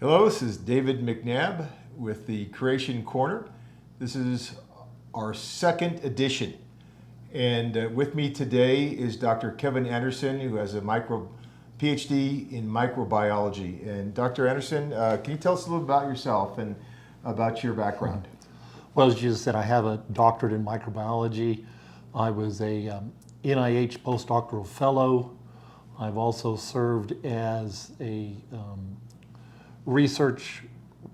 Hello, this is David McNabb with the Creation Corner. This is our second edition. And with me today is Dr. Kevin Anderson, who has a PhD in microbiology. And Dr. Anderson, can you tell us a little about yourself and about your background? Well, as you just said, I have a doctorate in microbiology. I was a NIH postdoctoral fellow. I've also served as a research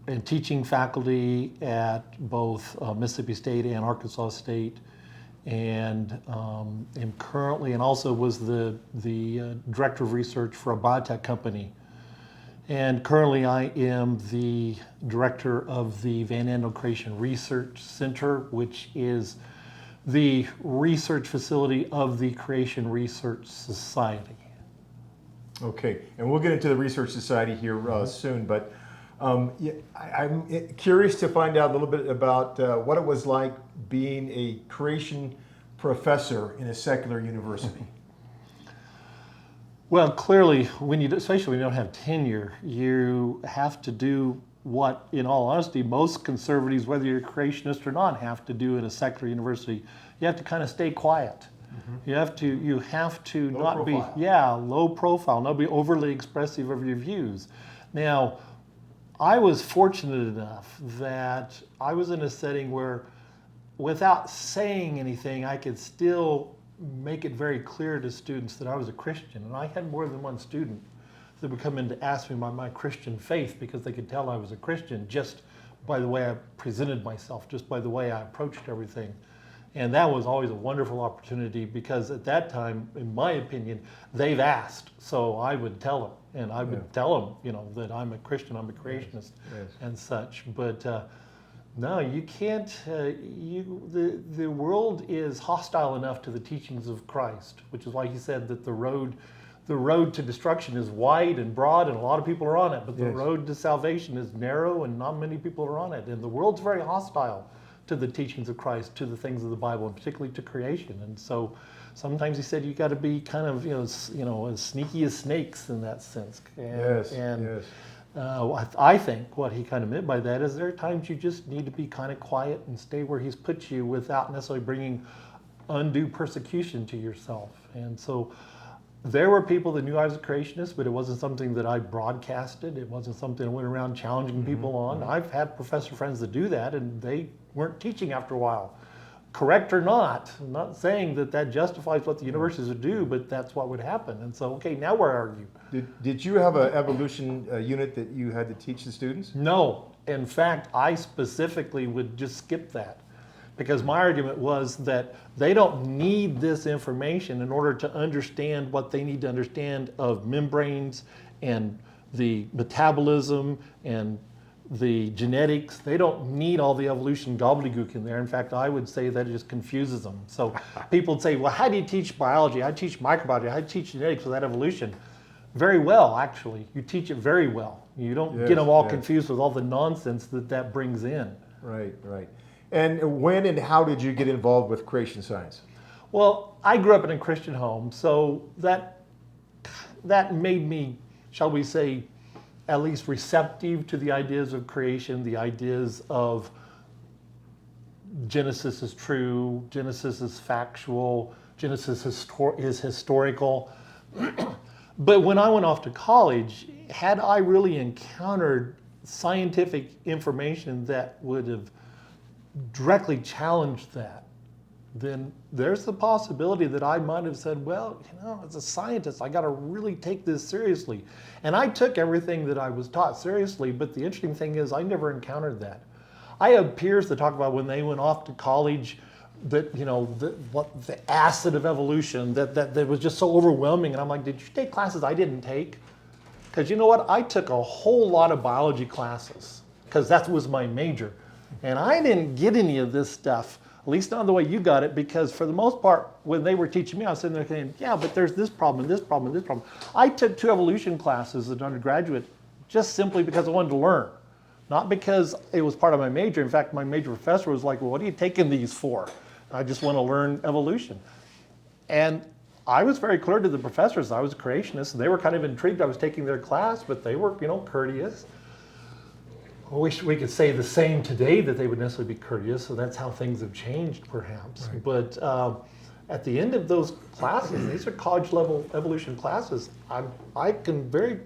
and teaching faculty at both Mississippi State and Arkansas State, and am currently, and also was the director of research for a biotech company. And currently I am the director of the Van Andel Creation Research Center, which is the research facility of the Creation Research Society. Okay, and we'll get into the Research Society here soon, but I'm curious to find out a little bit about what it was like being a creation professor in a secular university. Well, clearly, especially when you don't have tenure, you have to do what, in all honesty, most conservatives, whether you're a creationist or not, have to do at a secular university. You have to kind of stay quiet. You have to Low not profile. be, low profile, not be overly expressive of your views. Now, I was fortunate enough that I was in a setting where, without saying anything, I could still make it very clear to students that I was a Christian. And I had more than one student that would come in to ask me about my Christian faith because they could tell I was a Christian just by the way I presented myself, just by the way I approached everything. And that was always a wonderful opportunity because at that time, in my opinion, they've asked. So I would tell them, and I would tell them, that I'm a Christian, I'm a creationist, and such. But no, you can't. The world is hostile enough to the teachings of Christ, which is why he said that the road to destruction is wide and broad, and a lot of people are on it. But the road to salvation is narrow, and not many people are on it. And the world's very hostile to the teachings of Christ, to the things of the Bible, and particularly to creation. And so sometimes he said you got to be kind of as sneaky as snakes in that sense. I think what he kind of meant by that is there are times you just need to be kind of quiet and stay where he's put you without necessarily bringing undue persecution to yourself. And so there were people that knew I was a creationist, but it wasn't something that I broadcasted. It wasn't something I went around challenging people on. I've had professor friends that do that, and they weren't teaching after a while. Correct or not, I'm not saying that justifies what the universities would do, but that's what would happen. And so, okay, now where are you? Did you have an evolution unit that you had to teach the students? No. In fact, I specifically would just skip that because my argument was that they don't need this information in order to understand what they need to understand of membranes and the metabolism and the genetics. They don't need all the evolution gobbledygook in there. In fact, I would say that it just confuses them. So people would say, well, how do you teach biology? I teach microbiology. I teach genetics without evolution. Very well, actually. You teach it very well. You don't get them all confused with all the nonsense that brings in. Right. And when and how did you get involved with creation science? Well, I grew up in a Christian home, so that made me, shall we say, at least receptive to the ideas of creation, the ideas of Genesis is true, Genesis is factual, Genesis is historical. But when I went off to college, had I really encountered scientific information that would have directly challenged that, then there's the possibility that I might have said, well, as a scientist, I got to really take this seriously. And I took everything that I was taught seriously, but the interesting thing is I never encountered that. I have peers that talk about when they went off to college that, the acid of evolution, that was just so overwhelming. And I'm like, did you take classes I didn't take? Because you know what? I took a whole lot of biology classes because that was my major. And I didn't get any of this stuff, at least not the way you got it, because for the most part, when they were teaching me, I was sitting there saying, yeah, but there's this problem and this problem and this problem. I took 2 evolution classes as an undergraduate just simply because I wanted to learn, not because it was part of my major. In fact, my major professor was like, well, what are you taking these for? I just want to learn evolution. And I was very clear to the professors I was a creationist, and they were kind of intrigued I was taking their class, but they were, courteous. I wish we could say the same today, that they would necessarily be courteous, so that's how things have changed perhaps. Right. But at the end of those classes, these are college level evolution classes, I can very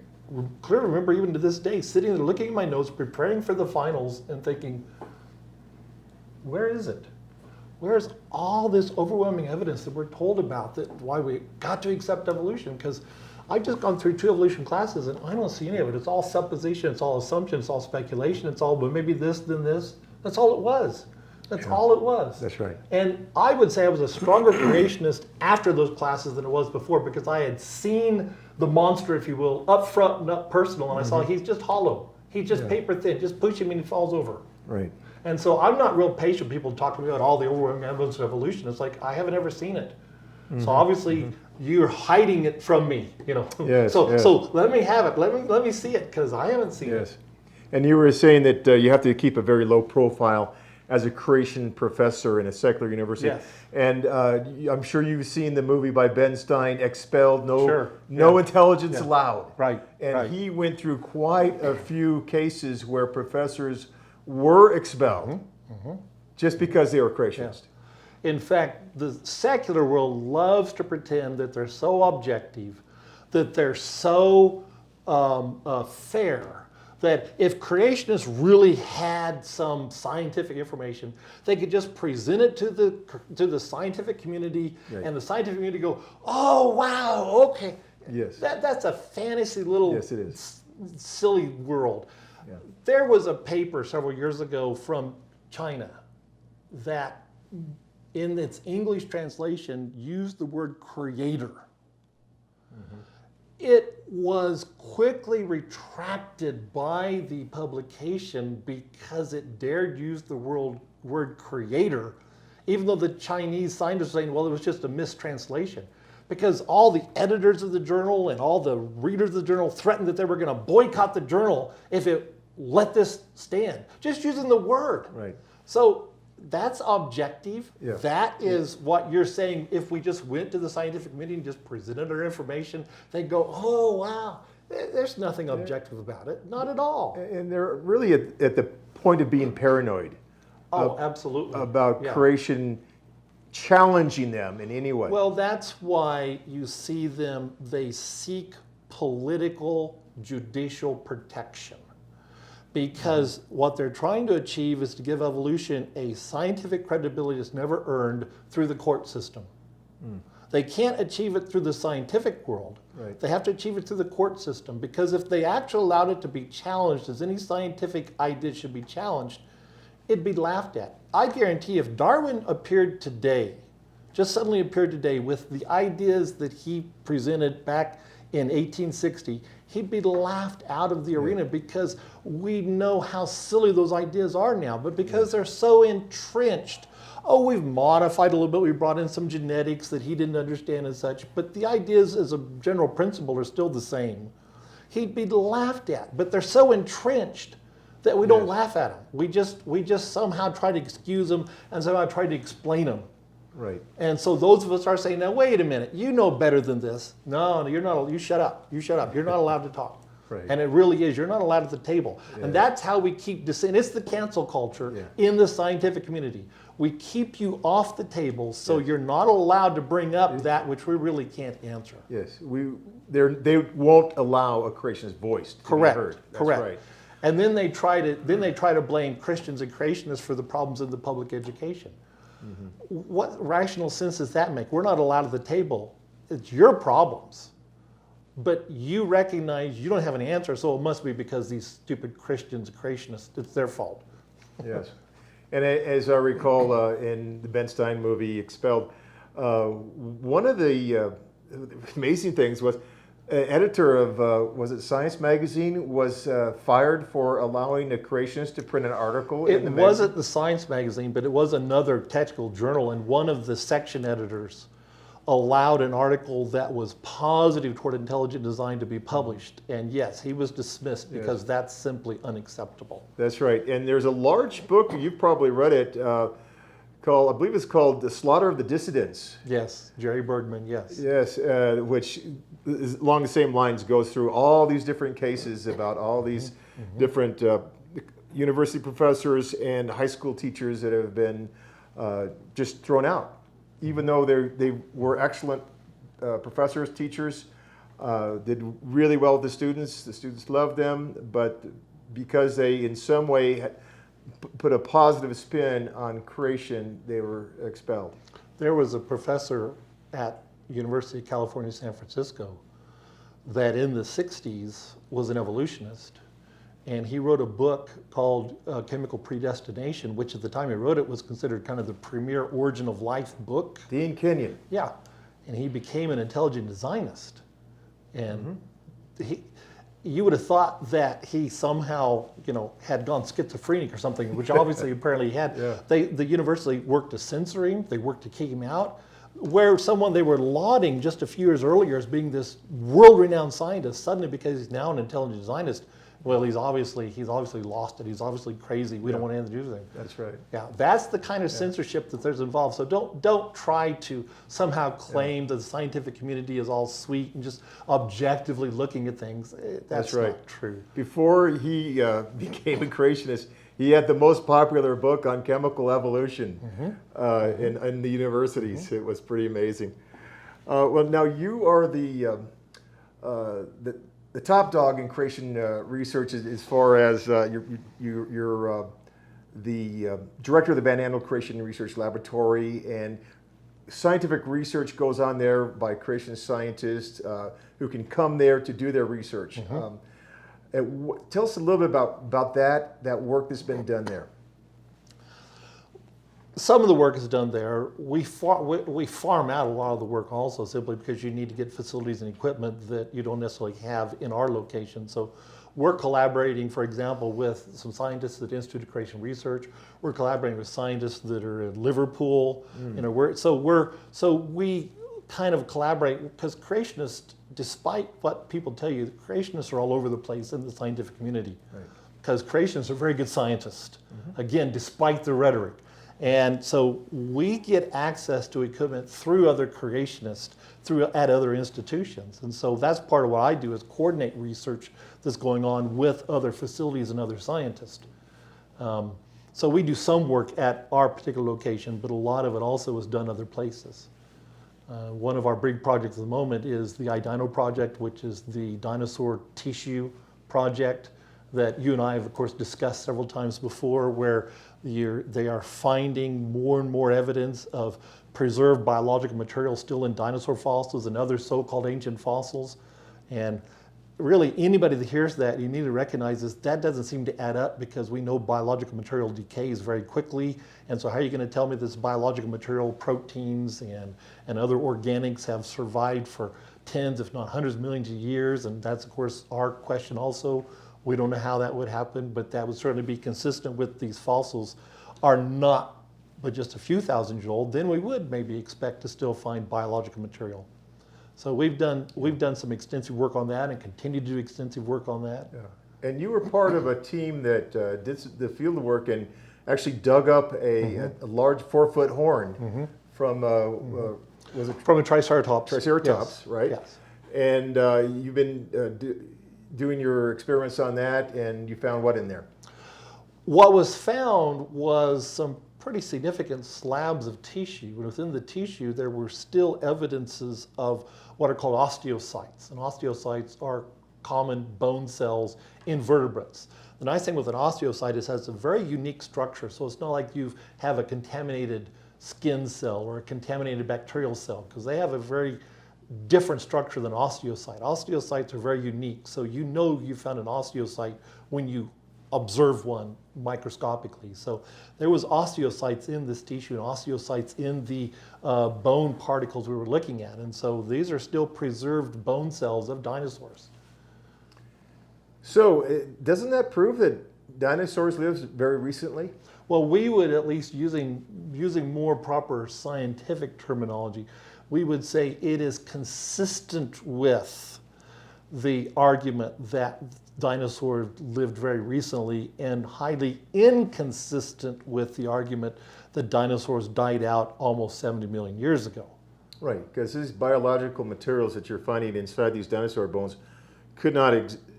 clearly remember even to this day sitting there looking at my notes, preparing for the finals and thinking, where is it? Where's all this overwhelming evidence that we're told about, that why we got to accept evolution? Because I've just gone through 2 evolution classes and I don't see any of it. It's all supposition, it's all assumption, it's all speculation, it's all, but maybe this, then this. That's all it was. That's all it was. That's right. And I would say I was a stronger creationist after those classes than it was before, because I had seen the monster, if you will, up front and up personal, and I saw he's just hollow. He's just paper thin. Just push him and he falls over. Right. And so I'm not real patient with people talking about all the overwhelming evidence of evolution. It's like, I haven't ever seen it. So obviously you're hiding it from me, you know. Yes, so yes. so let me have it. Let me see it, because I haven't seen it. And you were saying that you have to keep a very low profile as a creation professor in a secular university. Yes. And I'm sure you've seen the movie by Ben Stein, Expelled, Sure. no intelligence allowed. Right. And right. he went through quite a few cases where professors were expelled just because they were creationists. In fact, the secular world loves to pretend that they're so objective, that they're so fair, that if creationists really had some scientific information, they could just present it to the scientific community, Right. and the scientific community go, "Oh wow, okay." Yes. That's a fantasy little Yes, it is. silly world. Yeah. There was a paper several years ago from China that, in its English translation, used the word creator. It was quickly retracted by the publication because it dared use the word creator, even though the Chinese scientists were saying, well, it was just a mistranslation. Because all the editors of the journal and all the readers of the journal threatened that they were going to boycott the journal if it let this stand, just using the word. Right. So that's objective. Yeah. That is what you're saying. If we just went to the scientific community and just presented our information, they'd go, oh, wow, there's nothing objective about it. Not at all. And they're really at the point of being paranoid. Oh, absolutely. About Yeah. creation challenging them in any way. Well, that's why you see them, they seek political, judicial protection. Because what they're trying to achieve is to give evolution a scientific credibility that's never earned through the court system. They can't achieve it through the scientific world. Right. They have to achieve it through the court system, because if they actually allowed it to be challenged, as any scientific idea should be challenged, it'd be laughed at. I guarantee if Darwin appeared today, just suddenly appeared today with the ideas that he presented back in 1860, he'd be laughed out of the arena, because we know how silly those ideas are now. But because they're so entrenched, oh, we've modified a little bit, we brought in some genetics that he didn't understand and such, but the ideas as a general principle are still the same. He'd be laughed at, but they're so entrenched that we don't laugh at them. We just somehow try to excuse them and somehow try to explain them. Right. And so those of us are saying, now wait a minute, you know better than this. No, you're not. You shut up. You shut up. You're not allowed to talk. Right. And it really is. You're not allowed at the table. And that's how we keep dissent. It's the cancel culture in the scientific community. We keep you off the table, so you're not allowed to bring up that which we really can't answer. Yes. They won't allow a creationist voice to Correct. be heard. That's Correct. right. And then they try to blame Christians and creationists for the problems in the public education. What rational sense does that make? We're not allowed at the table. It's your problems. But you recognize you don't have an answer, so it must be because these stupid Christians and creationists, it's their fault. Yes. And as I recall in the Ben Stein movie, Expelled, one of the amazing things was an editor of, was it Science Magazine, was fired for allowing a creationist to print an article in the magazine. It wasn't the Science Magazine, but it was another technical journal, and one of the section editors allowed an article that was positive toward intelligent design to be published. And yes, he was dismissed because that's simply unacceptable. That's right. And there's a large book, you've probably read it, called, I believe it's called The Slaughter of the Dissidents. Yes, Jerry Bergman, yes. Yes, which is along the same lines goes through all these different cases about all these different university professors and high school teachers that have been just thrown out, even though they were excellent professors, teachers, did really well with the students loved them, but because they in some way put a positive spin on creation, they were expelled. There was a professor at University of California, San Francisco, that in the 60s was an evolutionist. And he wrote a book called Chemical Predestination, which at the time he wrote it was considered kind of the premier origin of life book. Dean Kenyon. Yeah. And he became an intelligent designist. And you would have thought that he somehow, had gone schizophrenic or something, which obviously apparently he had. Yeah. The university worked to censor him, they worked to kick him out. Where someone they were lauding just a few years earlier as being this world-renowned scientist, suddenly because he's now an intelligent designist, well, he's obviously lost it. He's obviously crazy. We don't want anything to do with him. That's right. Yeah, that's the kind of censorship that there's involved. So don't try to somehow claim that the scientific community is all sweet and just objectively looking at things. That's right. not true. Before he became a creationist, he had the most popular book on chemical evolution in the universities. It was pretty amazing. Well, now you are the top dog in creation research as far as you're the director of the Van Andel Creation Research Laboratory, and scientific research goes on there by creation scientists who can come there to do their research. Tell us a little bit about that work that's been done there. Some of the work is done there. We farm out a lot of the work also, simply because you need to get facilities and equipment that you don't necessarily have in our location. So we're collaborating, for example, with some scientists at the Institute of Creation Research. We're collaborating with scientists that are in Liverpool. So we kind of collaborate, because creationists, despite what people tell you, creationists are all over the place in the scientific community. Because creationists are very good scientists, again, despite the rhetoric. And so we get access to equipment through other creationists at other institutions. And so that's part of what I do, is coordinate research that's going on with other facilities and other scientists. So we do some work at our particular location, but a lot of it also is done other places. One of our big projects at the moment is the iDino project, which is the dinosaur tissue project that you and I have, of course, discussed several times before, where they are finding more and more evidence of preserved biological material still in dinosaur fossils and other so-called ancient fossils. And really, anybody that hears that, you need to recognize that doesn't seem to add up, because we know biological material decays very quickly. And so how are you going to tell me this biological material, proteins and other organics, have survived for tens, if not hundreds of millions of years? And that's, of course, our question also. We don't know how that would happen, but that would certainly be consistent with these fossils are not but just a few thousand years old. Then we would maybe expect to still find biological material. So we've done some extensive work on that and continue to do extensive work on that. Yeah. And you were part of a team that did the field work and actually dug up a large 4-foot horn from was it from a Triceratops? Triceratops, yes. right? Yes. And you've been doing your experiments on that, and you found what in there? What was found was some pretty significant slabs of tissue. And within the tissue, there were still evidences of what are called osteocytes. And osteocytes are common bone cells in vertebrates. The nice thing with an osteocyte is it has a very unique structure. So it's not like you have a contaminated skin cell or a contaminated bacterial cell, because they have a very different structure than osteocyte. Osteocytes are very unique, so you know you found an osteocyte when you observe one microscopically. So there was osteocytes in this tissue and osteocytes in the bone particles we were looking at. And so these are still preserved bone cells of dinosaurs. So doesn't that prove that dinosaurs lived very recently? Well, we would, at least using more proper scientific terminology, we would say it is consistent with the argument that dinosaurs lived very recently, and highly inconsistent with the argument that dinosaurs died out almost 70 million years ago. Right, because these biological materials that you're finding inside these dinosaur bones could not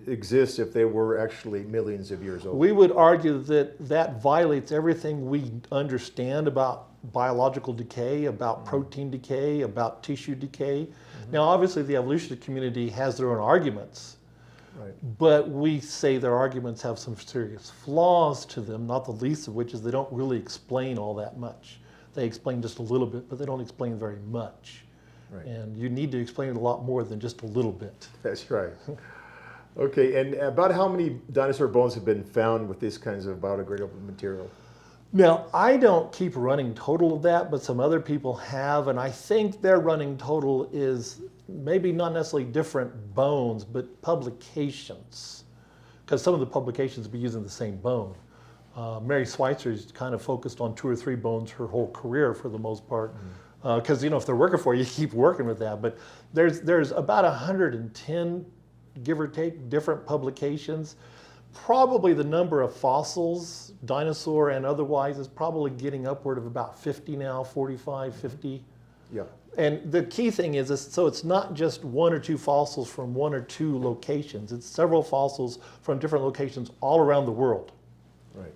exist if they were actually millions of years old. We would argue that that violates everything we understand about biological decay, about protein decay, about tissue decay. Now, obviously, the evolutionist community has their own arguments, Right. but we say their arguments have some serious flaws to them, not the least of which is they don't really explain all that much. They explain just a little bit, but they don't explain very much. Right. And you need to explain a lot more than just a little bit. That's right. Okay, and about how many dinosaur bones have been found with these kinds of biodegradable material? Now, I don't keep a running total of that, but some other people have, and I think their running total is maybe not necessarily different bones, but publications, because some of the publications will be using the same bone. Mary Schweitzer's kind of focused on 2 or 3 bones her whole career for the most part, because if they're working for you, you keep working with that. But there's about 110, give or take, different publications. Probably the number of fossils, dinosaur and otherwise, is probably getting upward of about 50 now, 45, 50. Yeah. And the key thing is, so it's not just 1 or 2 fossils from 1 or 2 locations. It's several fossils from different locations all around the world. Right.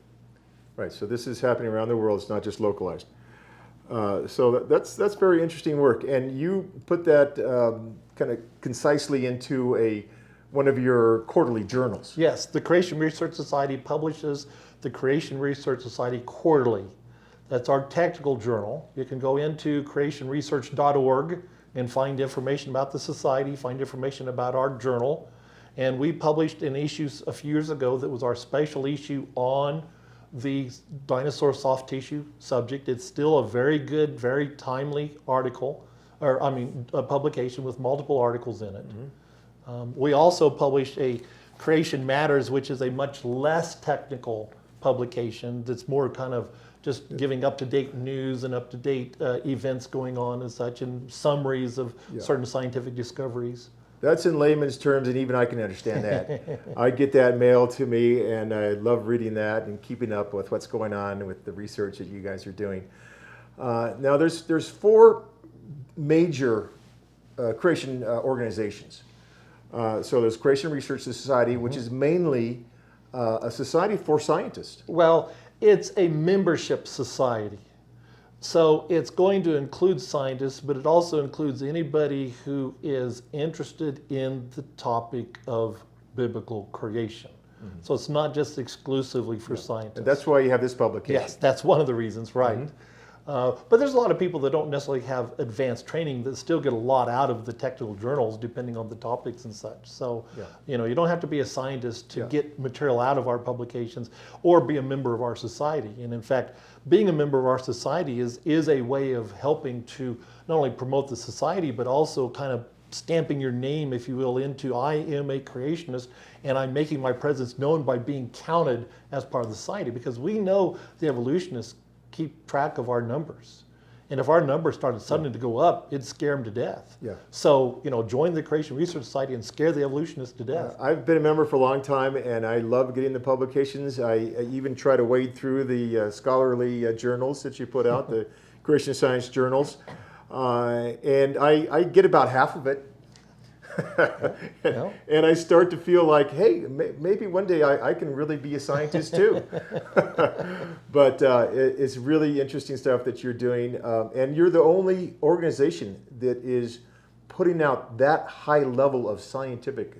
Right. So this is happening around the world. It's not just localized. So that's very interesting work. And you put that kind of concisely into one of your quarterly journals. Yes, the Creation Research Society publishes the Creation Research Society Quarterly. That's our technical journal. You can go into creationresearch.org and find information about the society, find information about our journal. And we published an issue a few years ago that was our special issue on the dinosaur soft tissue subject. It's still a very good, very timely article, a publication with multiple articles in it. We also published a Creation Matters, which is a much less technical publication that's more kind of just giving up-to-date news and up-to-date events going on and such, and summaries of certain scientific discoveries. That's in layman's terms, and even I can understand that. I get that mailed to me, and I love reading that and keeping up with what's going on with the research that you guys are doing. Now, there's 4 major creation organizations. So there's Creation Research Society, which is mainly a society for scientists. Well, it's a membership society. So it's going to include scientists, but it also includes anybody who is interested in the topic of biblical creation. So it's not just exclusively for scientists. And that's why you have this publication. Yes, that's one of the reasons, right. But there's a lot of people that don't necessarily have advanced training that still get a lot out of the technical journals depending on the topics and such. So, you don't have to be a scientist to get material out of our publications or be a member of our society. And in fact, being a member of our society is a way of helping to not only promote the society, but also kind of stamping your name, if you will, into I am a creationist, and I'm making my presence known by being counted as part of the society, because we know the evolutionists keep track of our numbers. And if our numbers started suddenly to go up, it'd scare them to death. Yeah. So, join the Creation Research Society and scare the evolutionists to death. I've been a member for a long time, and I love getting the publications. I even try to wade through the scholarly journals that you put out, the Creation Science journals. And I get about half of it. And I start to feel like, hey, maybe one day I can really be a scientist too. But it's really interesting stuff that you're doing. And you're the only organization that is putting out that high level of scientific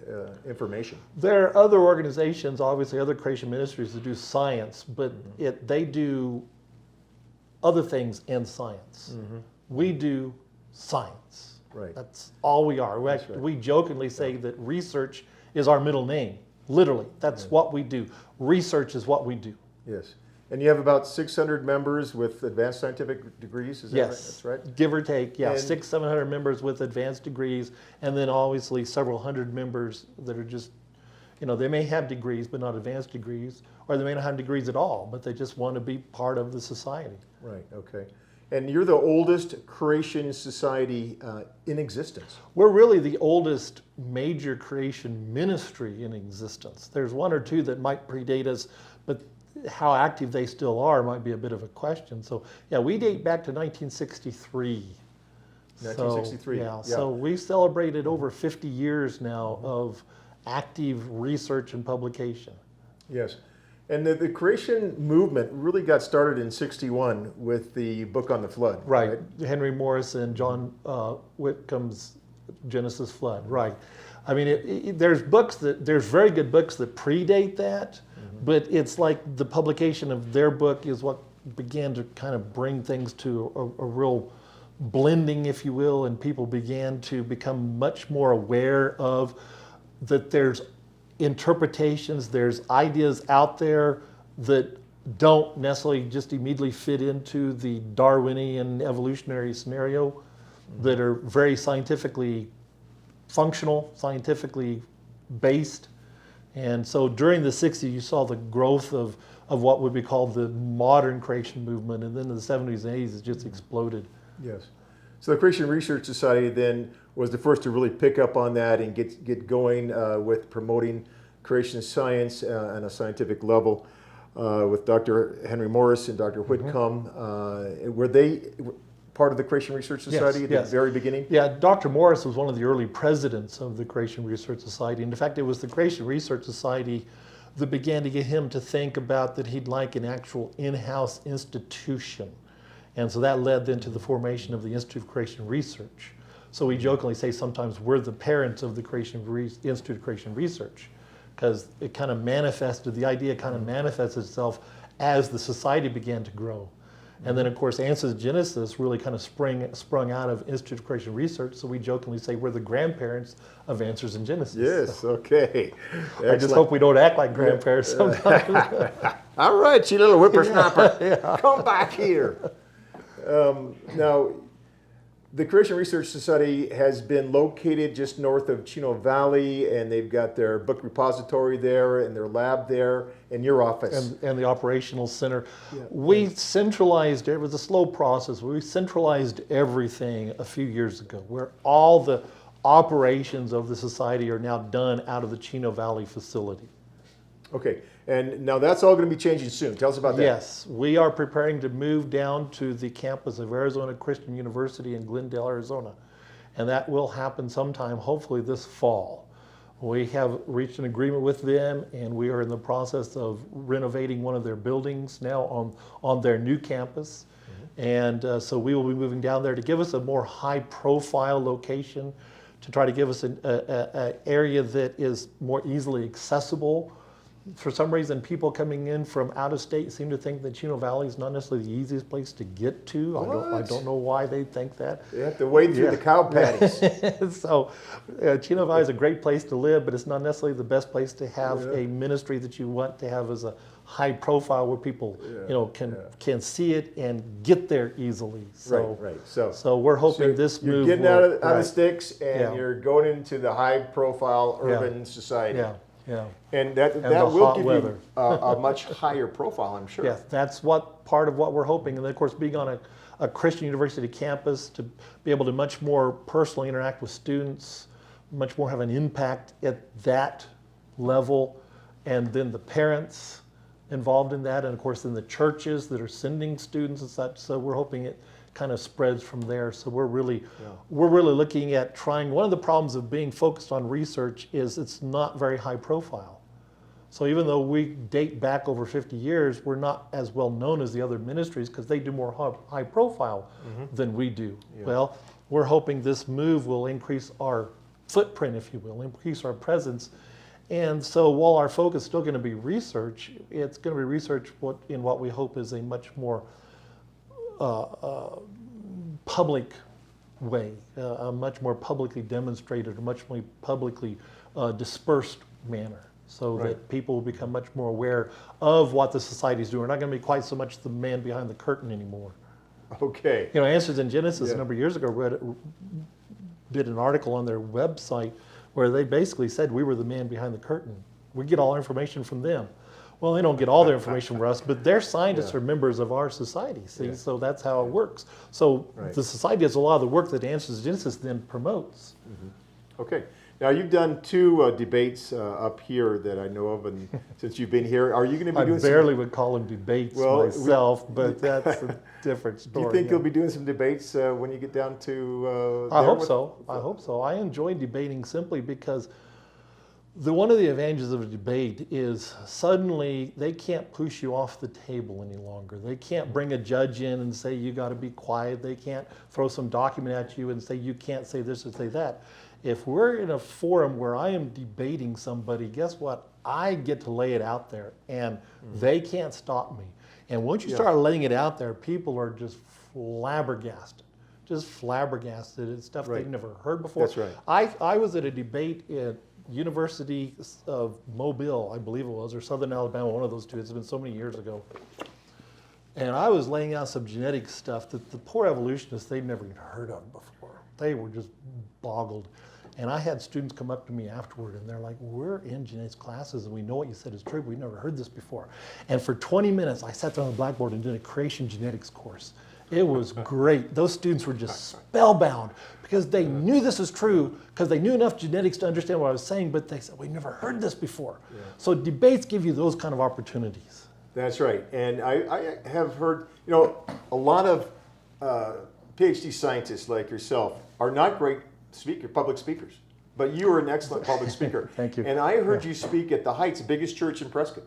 information. There are other organizations, obviously other creation ministries that do science, but they do other things in science. We do science. Right. That's all we are. We jokingly say that research is our middle name. Literally, that's what we do. Research is what we do. Yes. And you have about 600 members with advanced scientific degrees, is that right? That's right? Give or take, And 700 members with advanced degrees, and then obviously several hundred members that are just, they may have degrees but not advanced degrees, or they may not have degrees at all, but they just want to be part of the society. Right, okay. And you're the oldest creation society in existence. We're really the oldest major creation ministry in existence. There's 1 or 2 that might predate us, but how active they still are might be a bit of a question. So, we date back to 1963. 1963. So we celebrated over 50 years now of active research and publication. Yes. And the creation movement really got started in '61 with the book on the flood. Right. Henry Morris and John Whitcomb's Genesis Flood. Right. I mean, there's very good books that predate that, but it's like the publication of their book is what began to kind of bring things to a real blending, if you will, and people began to become much more aware of that there's interpretations, there's ideas out there that don't necessarily just immediately fit into the Darwinian evolutionary scenario, that are very scientifically functional, scientifically based. And so during the 60s, you saw the growth of what would be called the modern creation movement, and then in the 70s and 80s, it just exploded. Yes. So the Creation Research Society then was the first to really pick up on that and get going with promoting creation science on a scientific level with Dr. Henry Morris and Dr. Whitcomb. Were they part of the Creation Research Society at the very beginning? Yeah, Dr. Morris was one of the early presidents of the Creation Research Society. And in fact, it was the Creation Research Society that began to get him to think about that he'd like an actual in-house institution. And so that led then to the formation of the Institute of Creation Research. So we jokingly say sometimes we're the parents of the Institute of Creation Research, because it kind of manifested, the idea kind of manifested itself as the society began to grow. And then, of course, Answers in Genesis really kind of sprung out of Institute of Creation Research, so we jokingly say we're the grandparents of Answers in Genesis. Yes, okay. Excellent. I just hope we don't act like grandparents sometimes. All right, you little whippersnapper, come back here. Now, the Creation Research Society has been located just north of Chino Valley, and they've got their book repository there and their lab there and your office. And the operational center. Yeah. We centralized, it was a slow process, we centralized everything a few years ago, where all the operations of the society are now done out of the Chino Valley facility. Okay, and now that's all going to be changing soon. Tell us about that. Yes, we are preparing to move down to the campus of Arizona Christian University in Glendale, Arizona. And that will happen sometime, hopefully this fall. We have reached an agreement with them, and we are in the process of renovating one of their buildings now on their new campus. And so we will be moving down there to give us a more high-profile location, to try to give us an area that is more easily accessible. For some reason, people coming in from out of state seem to think that Chino Valley is not necessarily the easiest place to get to. I don't know why they think that. You have to wade through the cow patties. So Chino Valley is a great place to live, but it's not necessarily the best place to have a ministry that you want to have as a high profile where people can see it and get there easily. So, right. So we're hoping this move. You're getting out of the sticks and you're going into the high profile urban society. Yeah. And that will give you a much higher profile, I'm sure. Yes, that's part of what we're hoping. And then, of course, being on a Christian university campus, to be able to much more personally interact with students, much more have an impact at that level, and then the parents involved in that, and of course then the churches that are sending students and such. So we're hoping it kind of spreads from there. So we're really looking at trying. One of the problems of being focused on research is it's not very high profile. So even though we date back over 50 years, we're not as well known as the other ministries because they do more high profile than we do. Yeah. Well, we're hoping this move will increase our footprint, if you will, increase our presence. And so while our focus is still going to be research, it's going to be research in what we hope is a much more public way, a much more publicly demonstrated, a much more publicly dispersed manner, so that people will become much more aware of what the society is doing. We're not going to be quite so much the man behind the curtain anymore. Okay. You know, Answers in Genesis a number of years ago did an article on their website where they basically said we were the man behind the curtain. We get all our information from them. Well, they don't get all their information from us, but their scientists are members of our society, see? So that's how it works. So the society does a lot of the work that Answers in Genesis then promotes. Okay. Now, you've done two debates up here that I know of, and since you've been here, are you going to be doing I barely would call them debates myself, but that's a different story. Do you think you'll be doing some debates when you get down to I hope so. I hope so. I enjoy debating simply because One of the advantages of a debate is suddenly they can't push you off the table any longer. They can't bring a judge in and say you got to be quiet. They can't throw some document at you and say you can't say this or say that. If we're in a forum where I am debating somebody, guess what? I get to lay it out there, and they can't stop me. And once you start laying it out there, people are just flabbergasted. Just flabbergasted. It's stuff they've never heard before. That's right. I was at a debate at University of Mobile, I believe it was, or Southern Alabama, one of those two. It's been so many years ago. And I was laying out some genetic stuff that the poor evolutionists, they'd never even heard of before. They were just boggled. And I had students come up to me afterward, and they're like, we're in genetics classes, and we know what you said is true, but we've never heard this before. And for 20 minutes, I sat there on the blackboard and did a creation genetics course. It was great. Those students were just spellbound because they knew this is true, because they knew enough genetics to understand what I was saying, but they said, we've never heard this before. Yeah. So debates give you those kind of opportunities. That's right. And I have heard, a lot of PhD scientists like yourself are not great public speakers, but you are an excellent public speaker. Thank you. And I heard you speak at the Heights, the biggest church in Prescott.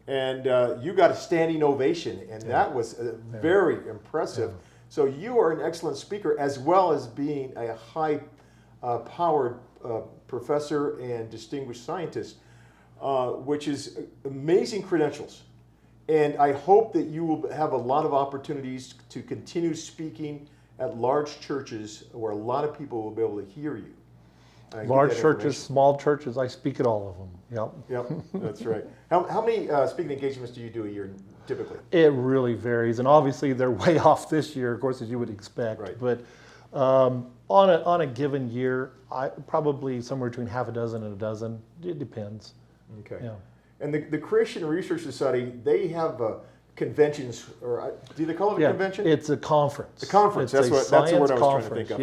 And you got a standing ovation, and that was very impressive. Yeah. So you are an excellent speaker, as well as being a high-powered professor and distinguished scientist, which is amazing credentials. And I hope that you will have a lot of opportunities to continue speaking at large churches where a lot of people will be able to hear you. Large churches, small churches, I speak at all of them. Yep, that's right. How many speaking engagements do you do a year typically? It really varies, and obviously they're way off this year, of course, as you would expect. Right. But on a given year, I probably somewhere between half a dozen and a dozen. It depends. Okay. Yeah. And the Creation Research Society, they have conventions, or do they call it a convention? It's a conference. A conference. That's the word I was trying to think of.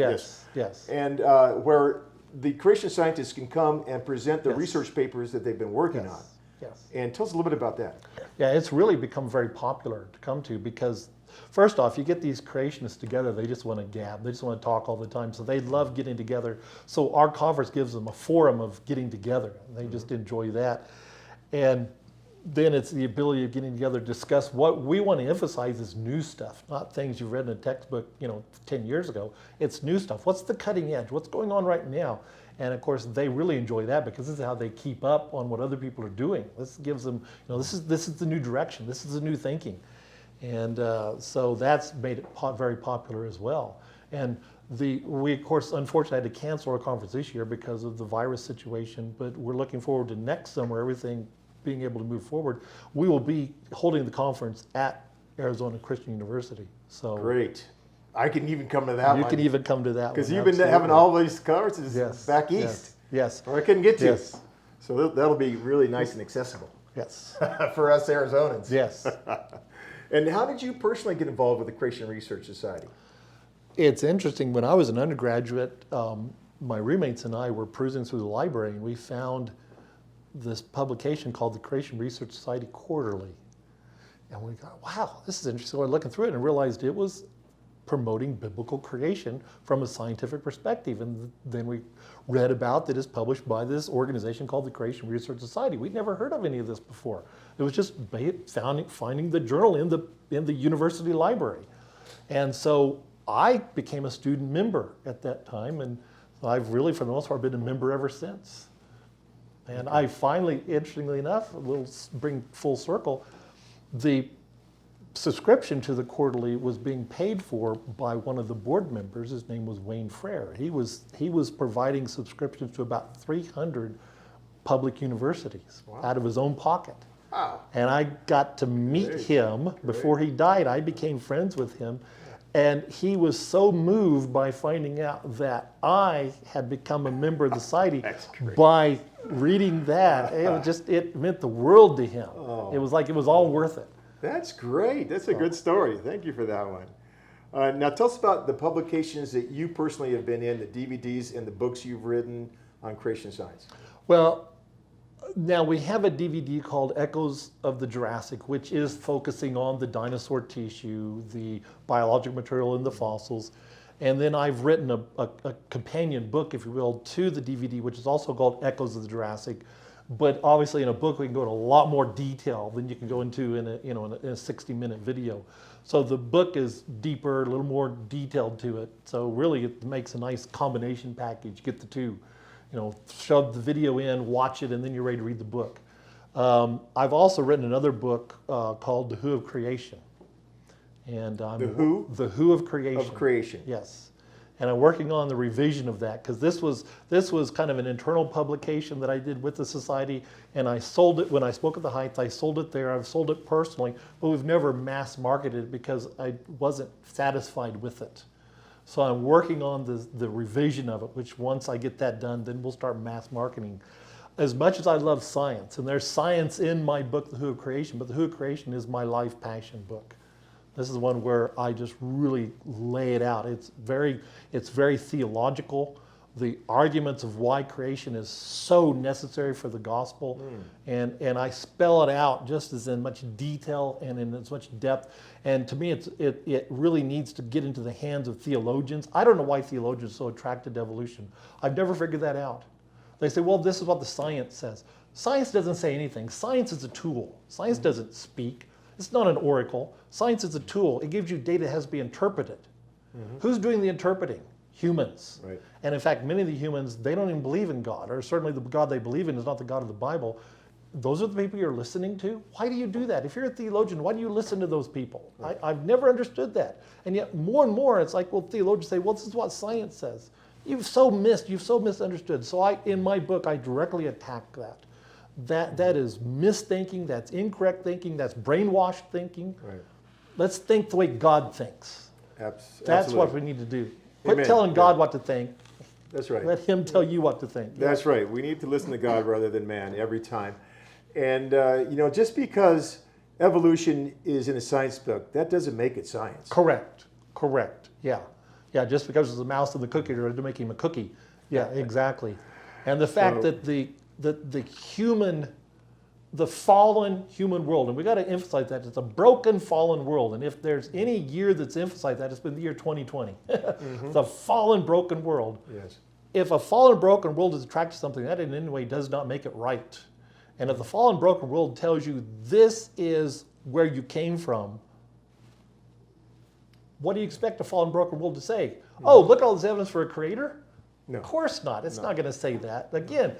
Yes. And where the creation scientists can come and present the research papers that they've been working on. Yes. And tell us a little bit about that. Yeah, it's really become very popular to come to because, first off, you get these creationists together, they just want to gab, they just want to talk all the time, so they love getting together. So our conference gives them a forum of getting together, and they just enjoy that. And then it's the ability of getting together to discuss what we want to emphasize is new stuff, not things you've read in a textbook, 10 years ago. It's new stuff. What's the cutting edge? What's going on right now? And of course, they really enjoy that because this is how they keep up on what other people are doing. This gives them, this is the new direction. This is the new thinking. And so that's made it very popular as well. And we, of course, unfortunately had to cancel our conference this year because of the virus situation, but we're looking forward to next summer, everything being able to move forward. We will be holding the conference at Arizona Christian University. So great. I can even come to that one. You can even come to that one. Because you've been having all these conferences back east. Yes. Or I couldn't get to. Yes. So that'll be really nice and accessible. Yes. For us Arizonans. Yes. And how did you personally get involved with the Creation Research Society? It's interesting. When I was an undergraduate, my roommates and I were cruising through the library, and we found this publication called the Creation Research Society Quarterly. And we thought, wow, this is interesting. So I looking through it and realized it was promoting biblical creation from a scientific perspective. And then we read about that it's published by this organization called the Creation Research Society. We'd never heard of any of this before. It was just finding the journal in the university library. And so I became a student member at that time, and I've really, for the most part, been a member ever since. And I finally, interestingly enough, we'll bring full circle, the subscription to the quarterly was being paid for by one of the board members. His name was Wayne Frere. He was providing subscriptions to about 300 public universities out of his own pocket. Wow. And I got to meet him before he died. I became friends with him. And he was so moved by finding out that I had become a member of the society by reading that. It meant the world to him. Oh. It was like it was all worth it. That's great. That's a good story. Thank you for that one. Now tell us about the publications that you personally have been in, the DVDs and the books you've written on creation science. Well, now we have a DVD called Echoes of the Jurassic, which is focusing on the dinosaur tissue, the biological material in the fossils. And then I've written a companion book, if you will, to the DVD, which is also called Echoes of the Jurassic. But obviously in a book, we can go into a lot more detail than you can go into in a 60-minute video. So the book is deeper, a little more detailed to it. So really it makes a nice combination package. Get the two, shove the video in, watch it, and then you're ready to read the book. I've also written another book called The Who of Creation. And The Who? The Who of Creation. Of Creation. Yes. And I'm working on the revision of that, because this was kind of an internal publication that I did with the society, and I sold it when I spoke at the Heights. I sold it there. I've sold it personally, but we've never mass marketed it because I wasn't satisfied with it. So I'm working on the revision of it, which once I get that done, then we'll start mass marketing. As much as I love science, and there's science in my book, The Who of Creation, but The Who of Creation is my life passion book. This is one where I just really lay it out. It's very theological. The arguments of why creation is so necessary for the gospel, and I spell it out just as in much detail and in as much depth. And to me, it really needs to get into the hands of theologians. I don't know why theologians are so attracted to evolution. I've never figured that out. They say, well, this is what the science says. Science doesn't say anything. Science is a tool. Science doesn't speak. It's not an oracle. Science is a tool. It gives you data that has to be interpreted. Who's doing the interpreting? Humans. Right. And in fact, many of the humans, they don't even believe in God, or certainly the God they believe in is not the God of the Bible. Those are the people you're listening to? Why do you do that? If you're a theologian, why do you listen to those people? Right. I've never understood that. And yet more and more, it's like, well, theologians say, well, this is what science says. You've so misunderstood. So in my book, I directly attack that. That is misthinking, that's incorrect thinking, that's brainwashed thinking. Right. Let's think the way God thinks. That's what we need to do. Quit telling God what to think. That's right. Let him tell you what to think. That's right. We need to listen to God rather than man every time. And, just because evolution is in a science book, that doesn't make it science. Correct. Yeah. Yeah, just because there's a mouse in the cookie doesn't make him a cookie. Yeah, exactly. And the fact that the fallen human world, and we got to emphasize that it's a broken, fallen world. And if there's any year that's emphasized that, it's been the year 2020. The fallen, broken world. Yes. If a fallen, broken world is attracted to something, that in any way does not make it right. And if the fallen, broken world tells you this is where you came from, what do you expect a fallen, broken world to say? Oh, look at all this evidence for a creator? No. Of course not. It's not going to say that. Again,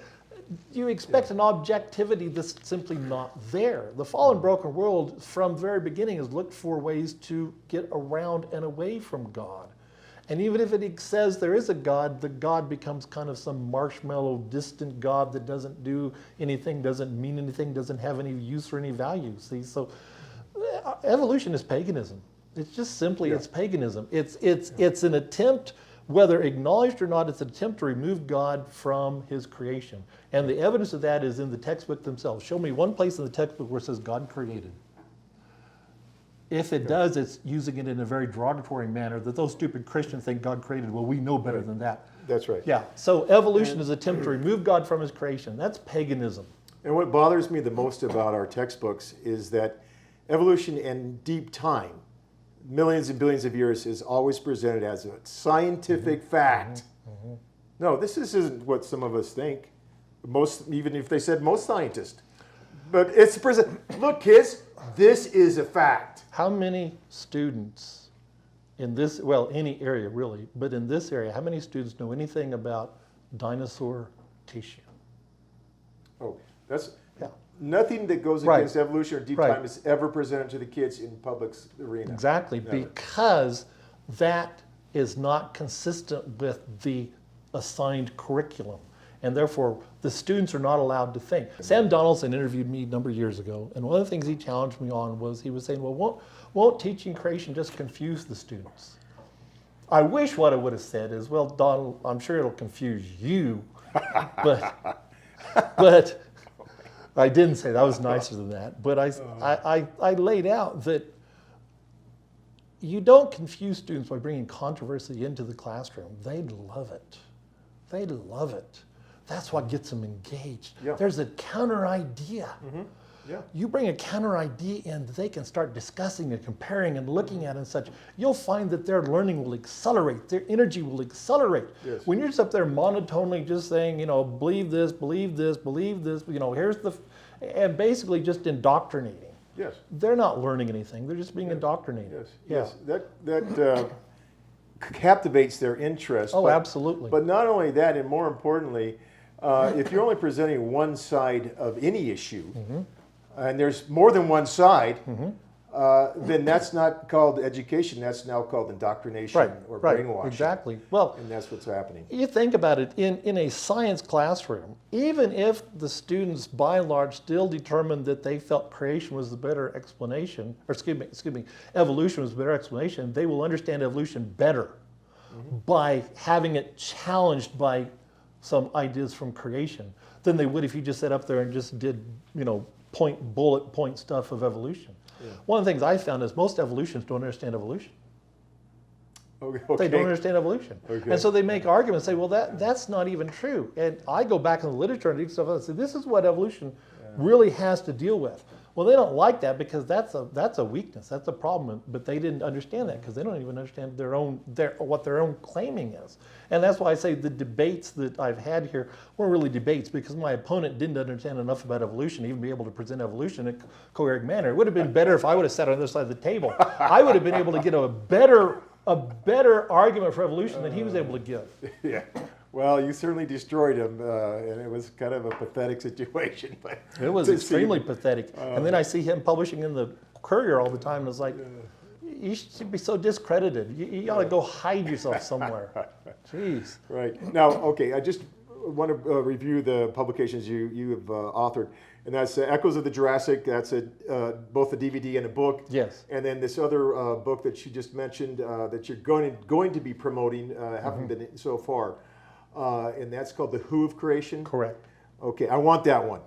you expect an objectivity that's simply not there. The fallen, broken world from the very beginning has looked for ways to get around and away from God. And even if it says there is a God, the God becomes kind of some marshmallow, distant God that doesn't do anything, doesn't mean anything, doesn't have any use or any value. See, so evolution is paganism. It's just simply, it's paganism. It's an attempt, whether acknowledged or not, it's an attempt to remove God from his creation. And the evidence of that is in the textbook themselves. Show me one place in the textbook where it says God created. If it does, it's using it in a very derogatory manner that those stupid Christians think God created. Well, we know better than that. That's right. Yeah, so evolution is an attempt to remove God from his creation. That's paganism. And what bothers me the most about our textbooks is that evolution in deep time, millions and billions of years, is always presented as a scientific fact. No, this isn't what some of us think. Even if they said most scientists. But it's present. Look, kids, this is a fact. How many students in this, well, any area really, but in this area, how many students know anything about dinosaur tissue? Oh, that's nothing that goes against evolution or deep time is ever presented to the kids in public arena. Exactly, never. Because that is not consistent with the assigned curriculum. And therefore, the students are not allowed to think. Sam Donaldson interviewed me a number of years ago, and one of the things he challenged me on was he was saying, well, won't teaching creation just confuse the students? I wish what I would have said is, well, Donald, I'm sure it'll confuse you, but I didn't say that. I was nicer than that. But I laid out that you don't confuse students by bringing controversy into the classroom. They'd love it. They'd love it. That's what gets them engaged. Yeah. There's a counter idea. Yeah. You bring a counter idea in that they can start discussing and comparing and looking at and such, you'll find that their learning will accelerate, their energy will accelerate. Yes. When you're just up there monotonely just saying, believe this, believe this, believe this, here's and basically just indoctrinating. Yes. They're not learning anything, they're just being indoctrinated. Yes. Yes. That captivates their interest. Oh, absolutely. But not only that, and more importantly, if you're only presenting one side of any issue, and there's more than one side, then that's not called education. That's now called indoctrination or brainwashing. Exactly. Well, and that's what's happening. You think about it, in a science classroom, even if the students by and large still determined that they felt creation was the better explanation, or excuse me, evolution was the better explanation, they will understand evolution better by having it challenged by some ideas from creation than they would if you just sat up there and just did, bullet point stuff of evolution. Yeah. One of the things I found is most evolutionists don't understand evolution. Okay. They don't understand evolution. Okay. And so they make arguments, say, well, that's not even true. And I go back in the literature and do stuff and say, this is what evolution really has to deal with. Well, they don't like that because that's a weakness, that's a problem. But they didn't understand that because they don't even understand what their own claiming is. And that's why I say the debates that I've had here weren't really debates because my opponent didn't understand enough about evolution to even be able to present evolution in a coherent manner. It would have been better if I would have sat on the other side of the table. I would have been able to get a better argument for evolution than he was able to give. Yeah. Well, you certainly destroyed him, and it was kind of a pathetic situation. But it was extremely pathetic. And then I see him publishing in the Courier all the time, and it's like, you should be so discredited. You ought to go hide yourself somewhere. Jeez. Right. Now, okay, I just want to review the publications you have authored. And that's Echoes of the Jurassic. That's both a DVD and a book. Yes. And then this other book that you just mentioned that you're going to be promoting, haven't been so far. And that's called The Who of Creation? Correct. Okay, I want that one.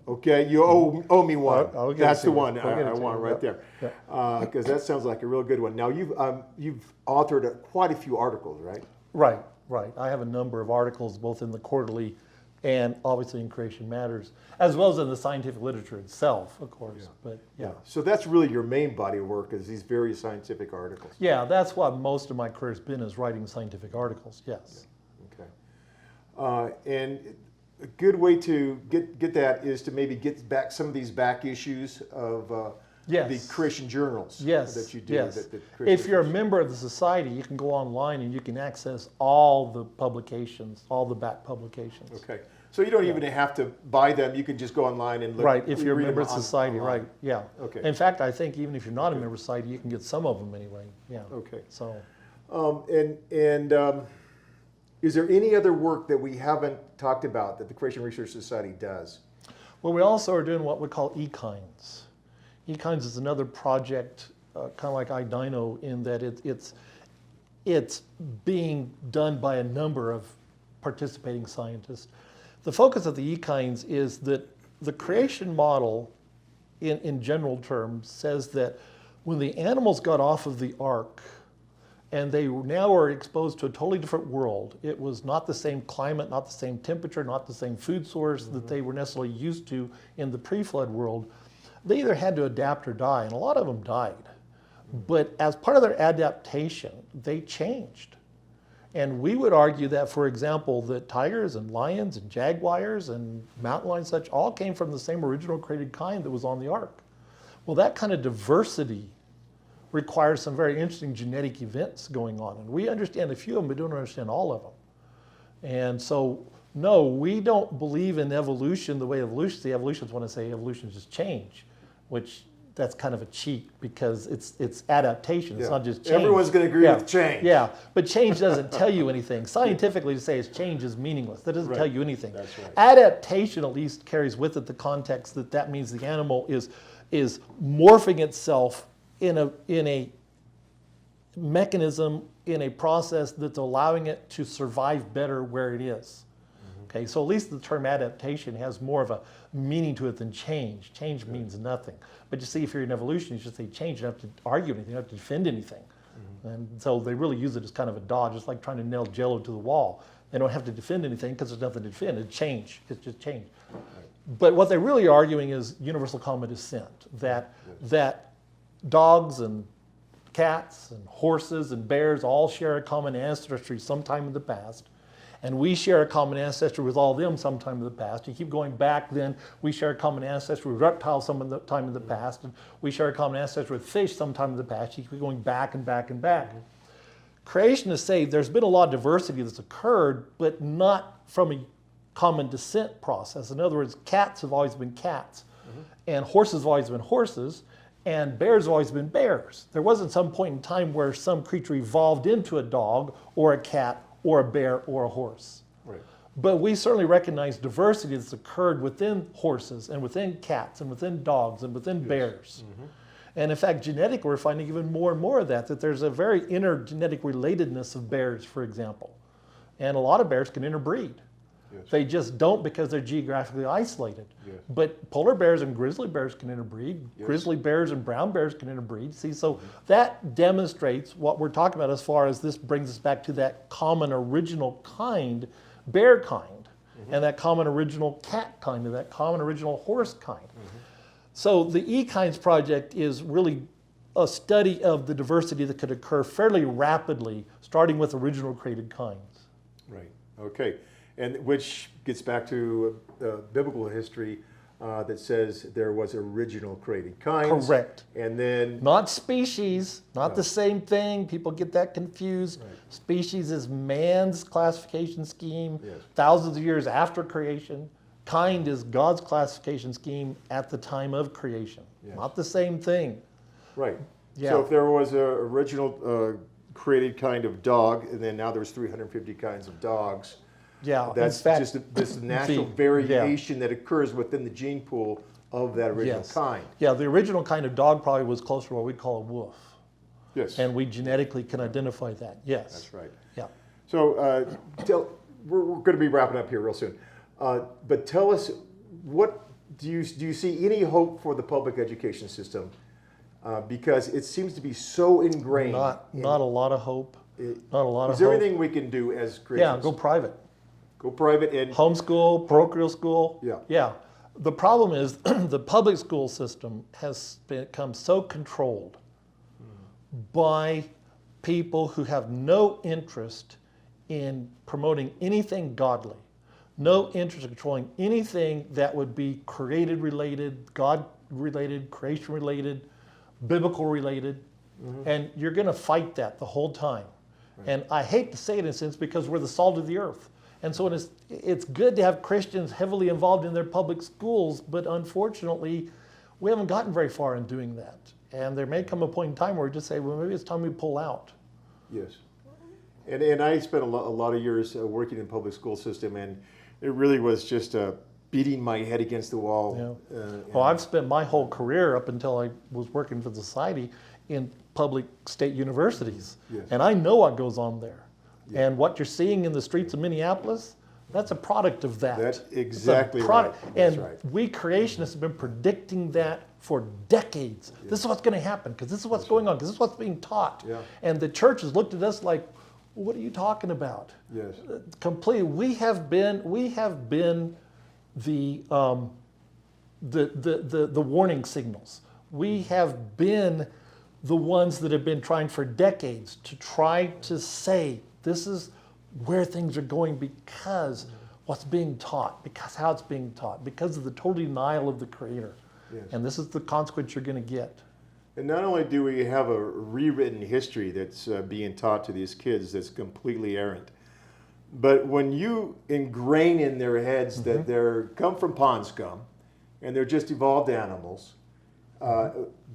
Okay, you owe me one. That's the one I want right there. Because that sounds like a real good one. Now, you've authored quite a few articles, right? Right. I have a number of articles both in the quarterly and obviously in Creation Matters, as well as in the scientific literature itself, of course. But yeah. So that's really your main body of work, is these various scientific articles. Yeah, that's what most of my career has been, is writing scientific articles, yes. Okay. And a good way to get that is to maybe get back some of these back issues of the Creation journals that you do. Yes. If you're a member of the society, you can go online and you can access all the publications, all the back publications. Okay. So you don't even have to buy them. You can just go online and look. Right, if you're a member of the society, online. right, yeah. Okay. In fact, I think even if you're not a member of the society, you can get some of them anyway, yeah. Okay. So. Is there any other work that we haven't talked about that the Creation Research Society does? Well, we also are doing what we call eKinds. eKinds is another project, kind of like iDino, in that it's being done by a number of participating scientists. The focus of the eKinds is that the creation model, in general terms, says that when the animals got off of the ark, and they now are exposed to a totally different world. It was not the same climate, not the same temperature, not the same food source that they were necessarily used to in the pre-flood world. They either had to adapt or die, and a lot of them died. But as part of their adaptation, they changed. And we would argue that, for example, that tigers and lions and jaguars and mountain lions such all came from the same original created kind that was on the ark. Well, that kind of diversity requires some very interesting genetic events going on. And we understand a few of them, but don't understand all of them. And so, no, we don't believe in evolution the way the evolutionists want to say evolution is just change, which that's kind of a cheat because it's adaptation. It's not just change. Everyone's going to agree with change. Yeah, but change doesn't tell you anything. Scientifically, to say change is meaningless. That doesn't tell you anything. That's right. Adaptation at least carries with it the context that means the animal is morphing itself in a mechanism, in a process that's allowing it to survive better where it is. Okay, so at least the term adaptation has more of a meaning to it than change. Change means nothing. But you see, if you're in evolution, you should say change. You don't have to argue anything. You don't have to defend anything. And so they really use it as kind of a dodge. It's like trying to nail Jell-O to the wall. They don't have to defend anything because there's nothing to defend. It's change. It's just change. But what they're really arguing is universal common descent, that dogs and cats and horses and bears all share a common ancestry sometime in the past. And we share a common ancestry with all of them sometime in the past. You keep going back, then we share a common ancestry with reptiles sometime in the past, and we share a common ancestry with fish sometime in the past. You keep going back and back and back. Creationists say there's been a lot of diversity that's occurred, but not from a common descent process. In other words, cats have always been cats, and horses have always been horses, and bears have always been bears. There wasn't some point in time where some creature evolved into a dog or a cat or a bear or a horse. Right. But we certainly recognize diversity that's occurred within horses and within cats and within dogs and within bears. And in fact, genetically, we're finding even more and more of that there's a very inner genetic relatedness of bears, for example. And a lot of bears can interbreed. Yes. They just don't because they're geographically isolated. Yes. But polar bears and grizzly bears can interbreed. Yes. Grizzly bears and brown bears can interbreed. See, so that demonstrates what we're talking about as far as this brings us back to that common original kind, bear kind, and that common original cat kind, and that common original horse kind. So the E-Kinds project is really a study of the diversity that could occur fairly rapidly, starting with original created kinds. Right. Okay. And which gets back to biblical history that says there was original created kinds. Correct. And then Not species, not the same thing. People get that confused. Right. Species is man's classification scheme, Yes. thousands of years after creation. Kind is God's classification scheme at the time of creation. Yes. Not the same thing. right. Yeah. So if there was a original created kind of dog, and then now there's 350 kinds of dogs. Yeah, That's in fact, just this natural the- variation that occurs within the gene pool of that original yes. kind. Yeah, the original kind of dog probably was closer to what we call a wolf. Yes. And we genetically can identify that. Yes. That's right. Yeah. So we're going to be wrapping up here real soon. But tell us, what do you see any hope for the public education system? Because it seems to be so ingrained. Not a lot of hope. Not a lot of Is there hope. anything we can do as Yeah, Christians? go private. Go private and Homeschool, parochial school. Yeah. Yeah. The problem is the public school system has become so controlled by people who have no interest in promoting anything godly, no interest in controlling anything that would be created related, God related, creation related, biblical related, and you're going to fight that the whole time. And I hate to say it in a sense because we're the salt of the earth. And so it's good to have Christians heavily involved in their public schools, but unfortunately, we haven't gotten very far in doing that. And there may come a point in time where we just say, well, maybe it's time we pull out. yes. And I spent a lot of years working in the public school system, and it really was just beating my head against the wall. Yeah. Well, I've spent my whole career up until I was working for the society in public state universities. Yes. And I know what goes on there. Yeah. And what you're seeing in the streets of Minneapolis, that's a product of that. That's It's a exactly product. right. That's And right. we creationists have been predicting that for decades. Yeah. This is what's going to happen because this is what's going on, because this is what's being taught. Yeah. And the church has looked at us like, what are you talking about? Yes. Completely. We have been the warning signals. We have been the ones that have been trying for decades to try to say this is where things are going because what's being taught, because how it's being taught, because of the total denial of the Creator. Yes. And this is the consequence you're going to get. And not only do we have a rewritten history that's being taught to these kids that's completely errant, but when you ingrain in their heads that they're come from pond scum and they're just evolved animals,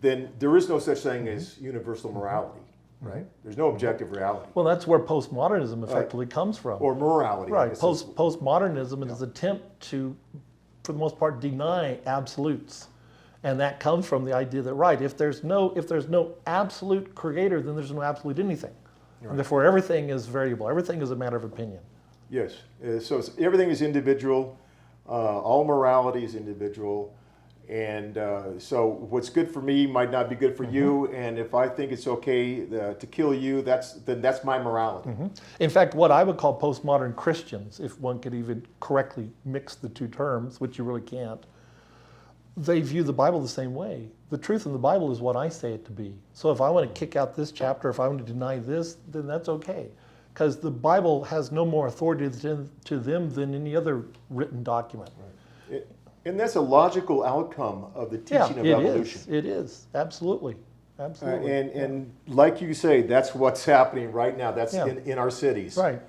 then there is no such thing as universal morality, right? There's no objective reality. Well, that's where postmodernism effectively comes from. Or morality. I Right. guess is- Postmodernism is an attempt to, for the most part, deny absolutes. And that comes from the idea that, right, if there's no absolute creator, then there's no absolute anything. Right. And therefore, everything is variable. Everything is a matter of opinion. Yes. So everything is individual. All morality is individual. And so what's good for me might not be good for you. And if I think it's okay to kill you, then that's my morality. In fact, what I would call postmodern Christians, if one could even correctly mix the two terms, which you really can't, they view the Bible the same way. The truth in the Bible is what I say it to be. So if I want to kick out this chapter, if I want to deny this, then that's okay. Because the Bible has no more authority to them than any other written document. Right. And that's a logical outcome of the teaching of evolution. It is, absolutely. Absolutely. And like you say, that's what's happening right now. That's in our cities. Right.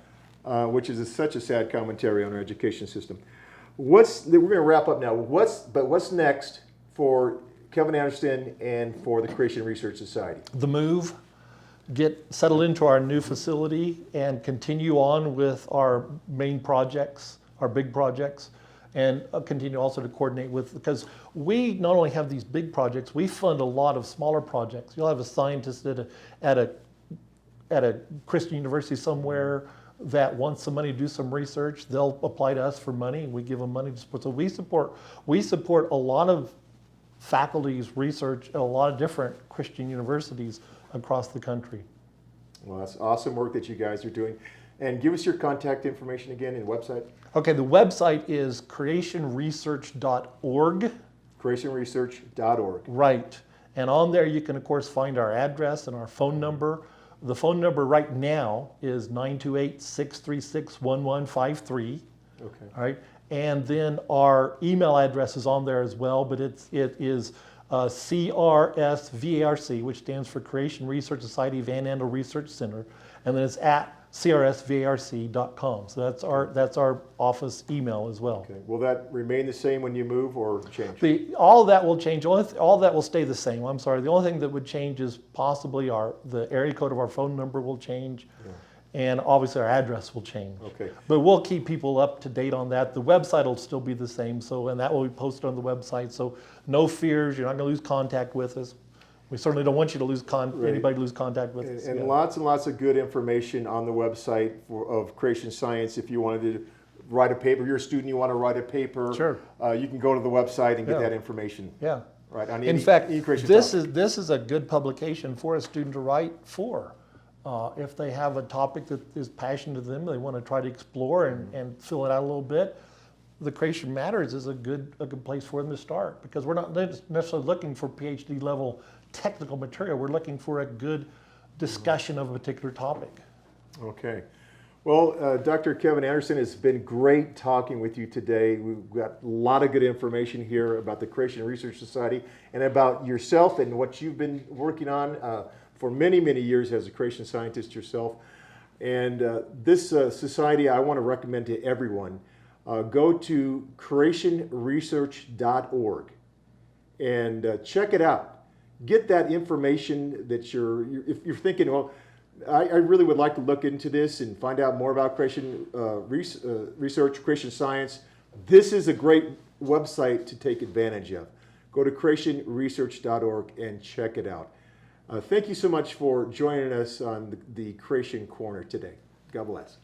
Which is such a sad commentary on our education system. We're going to wrap up now. What's next for Kevin Anderson and for the Creation Research Society? The move, get settled into our new facility and continue on with our main projects, our big projects, and continue also to coordinate with, because we not only have these big projects, we fund a lot of smaller projects. You'll have a scientist at a Christian university somewhere that wants some money to do some research. They'll apply to us for money, and we give them money to support. So we support a lot of faculty's research at a lot of different Christian universities across the country. Well, that's awesome work that you guys are doing. And give us your contact information again and website. Okay, the website is creationresearch.org. Creationresearch.org. Right. And on there you can, of course, find our address and our phone number. The phone number right now is 928-636-1153. Okay. All right. And then our email address is on there as well, but it is CRSVARC, which stands for Creation Research Society Van Andel Research Center, and then it's at crsvarc.com. So that's our office email as well. Okay. Will that remain the same when you move or change? All that will change. All that will stay the same. I'm sorry. The only thing that would change is possibly the area code of our phone number will change. Yeah. And obviously our address will change. Okay. But we'll keep people up to date on that. The website will still be the same, and that will be posted on the website. So no fears, you're not going to lose contact with us. We certainly don't want you to lose anybody to lose contact with us. And lots of good information on the website of Creation Science. If you wanted to write a paper, you're a student, you want to write a paper, sure. You can go to the website and get that information. Yeah. Right. On In fact, this is a good publication for a student to write for. If they have a topic that is passionate to them, they want to try to explore and fill it out a little bit, the Creation Matters is a good place for them to start, because we're not necessarily looking for PhD level technical material. We're looking for a good discussion of a particular topic. Okay. Well, Dr. Kevin Anderson, it's been great talking with you today. We've got a lot of good information here about the Creation Research Society and about yourself and what you've been working on for many, many years as a creation scientist yourself. And this society I want to recommend to everyone. Go to creationresearch.org and check it out. Get that information that if you're thinking, well, I really would like to look into this and find out more about creation research, creation science. This is a great website to take advantage of. Go to creationresearch.org and check it out. Thank you so much for joining us on the Creation Corner today. God bless.